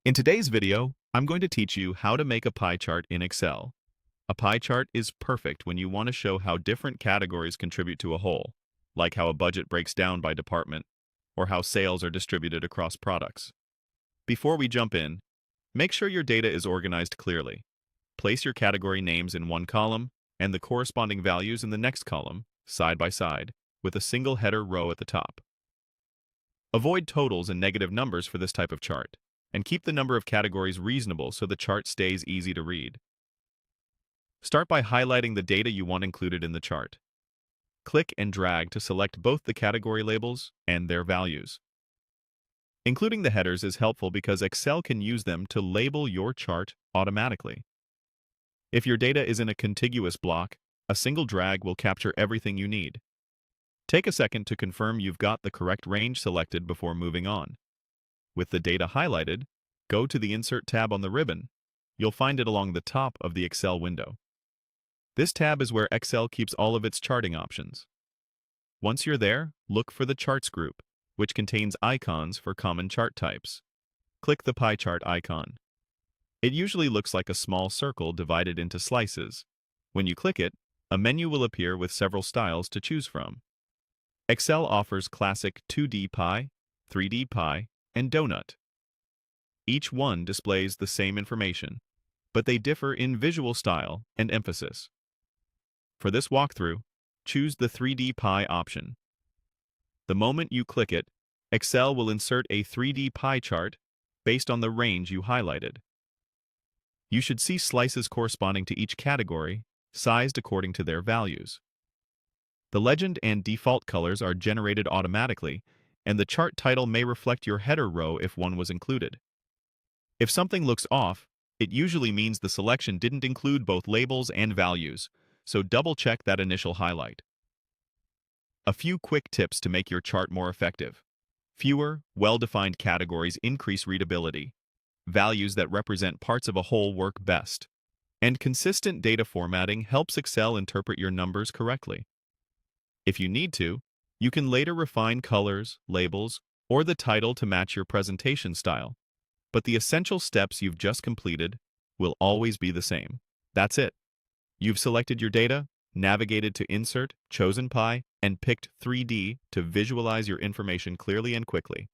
In today's video, I'm going to teach you how to make a pie chart in Excel. A pie chart is perfect when you want to show how different categories contribute to a whole, like how a budget breaks down by department, or how sales are distributed across products. Before we jump in, make sure your data is organized clearly. Place your category names in one column and the corresponding values in the next column, side by side, with a single header row at the top. Avoid totals and negative numbers for this type of chart, and keep the number of categories reasonable so the chart stays easy to read. Start by highlighting the data you want included in the chart. Click and drag to select both the category labels and their values. Including the headers is helpful because Excel can use them to label your chart automatically. If your data is in a contiguous block, a single drag will capture everything you need. Take a second to confirm you've got the correct range selected before moving on. With the data highlighted, go to the Insert tab on the ribbon. You'll find it along the top of the Excel window. This tab is where Excel keeps all of its charting options. Once you're there, look for the Charts group, which contains icons for common chart types. Click the pie chart icon. It usually looks like a small circle divided into slices. When you click it, a menu will appear with several styles to choose from. Excel offers classic 2D pie, 3D pie, and donut. Each one displays the same information, but they differ in visual style and emphasis. For this walkthrough, choose the 3D pie option. The moment you click it, Excel will insert a 3D pie chart based on the range you highlighted. You should see slices corresponding to each category, sized according to their values. The legend and default colors are generated automatically, and the chart title may reflect your header row if one was included. If something looks off, it usually means the selection didn't include both labels and values, so double-check that initial highlight. A few quick tips to make your chart more effective. Fewer, well-defined categories increase readability. Values that represent parts of a whole work best. And consistent data formatting helps Excel interpret your numbers correctly. If you need to, you can later refine colors, labels, or the title to match your presentation style. But the essential steps you've just completed will always be the same. That's it. You've selected your data, navigated to Insert, chosen Pie, and picked 3D to visualize your information clearly and quickly.